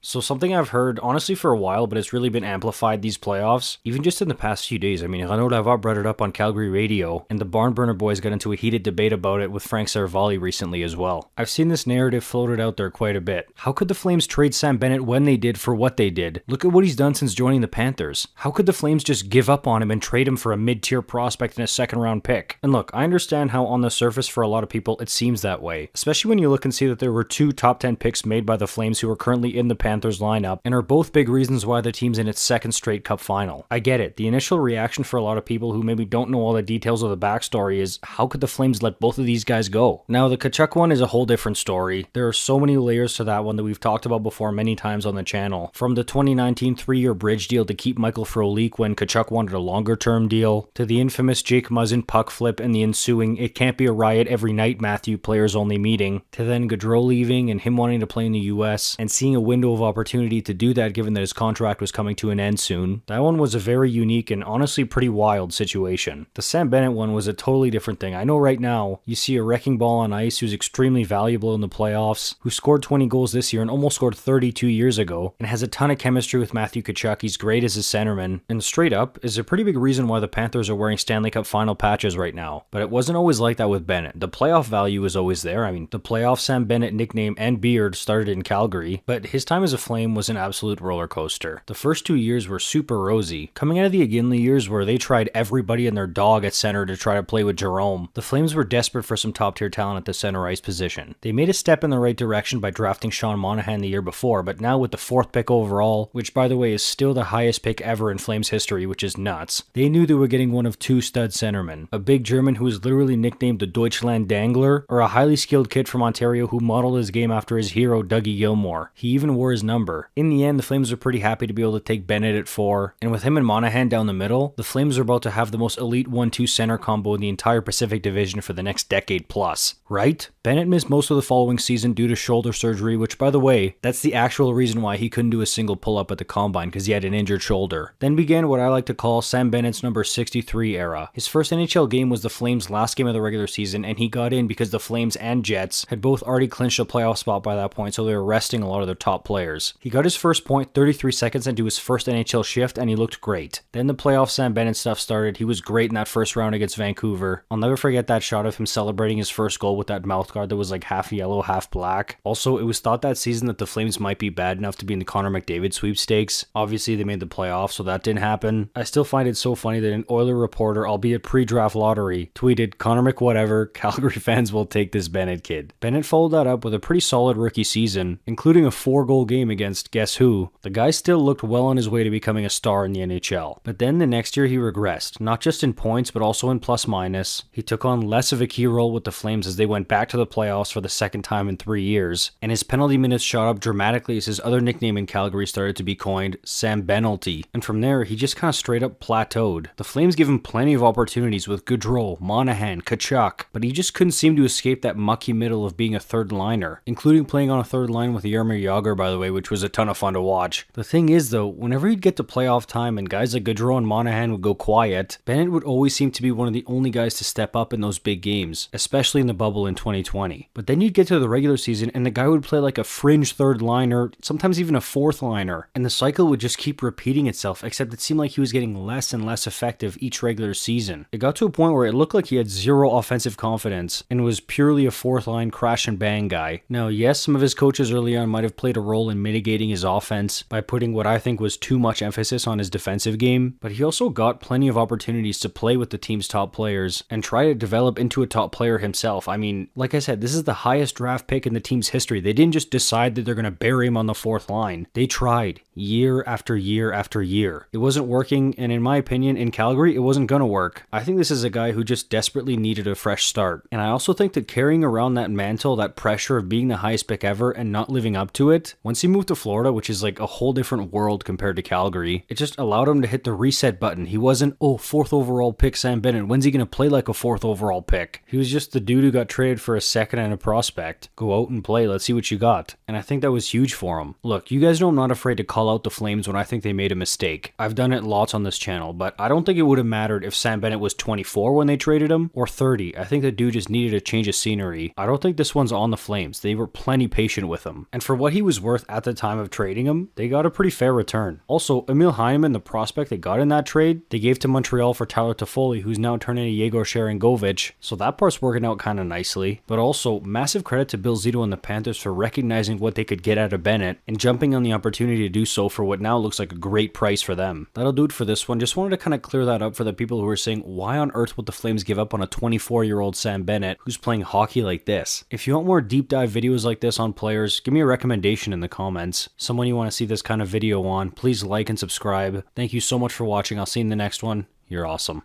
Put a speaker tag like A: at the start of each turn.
A: So something I've heard, honestly, for a while, but it's really been amplified these playoffs, even just in the past few days. I mean, Renaud Lavard brought it up on Calgary radio, and the Barn Burner boys got into a heated debate about it with Frank Saravalli recently as well. I've seen this narrative floated out there quite a bit. How could the Flames trade Sam Bennett when they did for what they did? Look at what he's done since joining the Panthers. How could the Flames just give up on him and trade him for a mid-tier prospect and a second-round pick? And look, I understand how on the surface for a lot of people it seems that way, especially when you look and see that there were 2 top 10 picks made by the Flames who are currently in the Panthers lineup, and are both big reasons why the team's in its second straight cup final. I get it. The initial reaction for a lot of people who maybe don't know all the details of the backstory is, how could the Flames let both of these guys go? Now, the Tkachuk one is a whole different story. There are so many layers to that one that we've talked about before many times on the channel. From the 2019 3-year bridge deal to keep Michael Frolik when Tkachuk wanted a longer-term deal, to the infamous Jake Muzzin puck flip and the ensuing "it can't be a riot every night, Matthew" players-only meeting, to then Gaudreau leaving and him wanting to play in the US, and seeing a window of opportunity to do that given that his contract was coming to an end soon. That one was a very unique and honestly pretty wild situation. The Sam Bennett one was a totally different thing. I know right now you see a wrecking ball on ice who's extremely valuable in the playoffs, who scored 20 goals this year and almost scored 32 years ago, and has a ton of chemistry with Matthew Tkachuk. He's great as a centerman, and straight up is a pretty big reason why the Panthers are wearing Stanley Cup Final patches right now. But it wasn't always like that with Bennett. The playoff value was always there. I mean, the playoff Sam Bennett nickname and beard started in Calgary, but his time as a Flame was an absolute roller coaster. The first 2 years were super rosy. Coming out of the Iginla years where they tried everybody and their dog at center to try to play with Jerome, the Flames were desperate for some top tier talent at the center ice position. They made a step in the right direction by drafting Sean Monahan the year before, but now with the 4th pick overall, which by the way is still the highest pick ever in Flames history, which is nuts, they knew they were getting one of 2 stud centermen. A big German who was literally nicknamed the Deutschland Dangler, or a highly skilled kid from Ontario who modeled his game after his hero Dougie Gilmore. He even wore his number. In the end, the Flames were pretty happy to be able to take Bennett at 4, and with him and Monahan down the middle, the Flames are about to have the most elite 1-2 center combo in the entire Pacific Division for the next decade plus. Right? Bennett missed most of the following season due to shoulder surgery, which by the way, that's the actual reason why he couldn't do a single pull-up at the combine, because he had an injured shoulder. Then began what I like to call Sam Bennett's number 63 era. His first NHL game was the Flames' last game of the regular season, and he got in because the Flames and Jets had both already clinched a playoff spot by that point, so they were resting a lot of their top players. He got his first point 33 seconds into his first NHL shift, and he looked great. Then the playoff Sam Bennett stuff started. He was great in that first round against Vancouver. I'll never forget that shot of him celebrating his first goal with that mouthguard that was like half yellow, half black. Also, it was thought that season that the Flames might be bad enough to be in the Connor McDavid sweepstakes. Obviously, they made the playoffs, so that didn't happen. I still find it so funny that an Oiler reporter, albeit pre-draft lottery, tweeted, "Connor McWhatever, Calgary fans will take this Bennett kid." Bennett followed that up with a pretty solid rookie season, including a 4-goal game against guess who. The guy still looked well on his way to becoming a star in the NHL. But then the next year he regressed, not just in points, but also in plus-minus. He took on less of a key role with the Flames as they went back to the playoffs for the second time in 3 years, and his penalty minutes shot up dramatically as his other nickname in Calgary started to be coined, Sam Benalty. And from there, he just kind of straight up plateaued. The Flames gave him plenty of opportunities with Gaudreau, Monahan, Tkachuk, but he just couldn't seem to escape that mucky middle of being a third liner, including playing on a third line with Jaromir Jagr, by the way, which was a ton of fun to watch. The thing is though, whenever he'd get to playoff time and guys like Gaudreau and Monahan would go quiet, Bennett would always seem to be one of the only guys to step up in those big games, especially in the bubble in 2020. But then you'd get to the regular season and the guy would play like a fringe third liner, sometimes even a fourth liner, and the cycle would just keep repeating itself, except it seemed like he was getting less and less effective each regular season. It got to a point where it looked like he had zero offensive confidence and was purely a fourth line crash and bang guy. Now, yes, some of his coaches early on might have played a role in mitigating his offense by putting what I think was too much emphasis on his defensive game, but he also got plenty of opportunities to play with the team's top players and try to develop into a top player himself. I mean, like I said, this is the highest draft pick in the team's history. They didn't just decide that they're going to bury him on the fourth line. They tried year after year after year. It wasn't working, and in my opinion, in Calgary, it wasn't going to work. I think this is a guy who just desperately needed a fresh start, and I also think that carrying around that mantle, that pressure of being the highest pick ever and not living up to it, once he moved to Florida, which is like a whole different world compared to Calgary, it just allowed him to hit the reset button. He wasn't, oh, 4th overall pick Sam Bennett, when's he going to play like a 4th overall pick? He was just the dude who got traded for a second and a prospect. Go out and play, let's see what you got. And I think that was huge for him. Look, you guys know I'm not afraid to call out the Flames when I think they made a mistake. I've done it lots on this channel, but I don't think it would have mattered if Sam Bennett was 24 when they traded him, or 30. I think the dude just needed a change of scenery. I don't think this one's on the Flames. They were plenty patient with him. And for what he was worth at the time of trading him, they got a pretty fair return. Also, Emil Heineman, the prospect they got in that trade, they gave to Montreal for Tyler Toffoli, who's now turning to Yegor Sharangovich, so that part's working out kind of nicely. But also, massive credit to Bill Zito and the Panthers for recognizing what they could get out of Bennett and jumping on the opportunity to do so for what now looks like a great price for them. That'll do it for this one. Just wanted to kind of clear that up for the people who are saying, why on earth would the Flames give up on a 24-year-old Sam Bennett who's playing hockey like this? If you want more deep dive videos like this on players, give me a recommendation in the comments. Someone you want to see this kind of video on, please like and subscribe. Thank you so much for watching. I'll see you in the next one. You're awesome.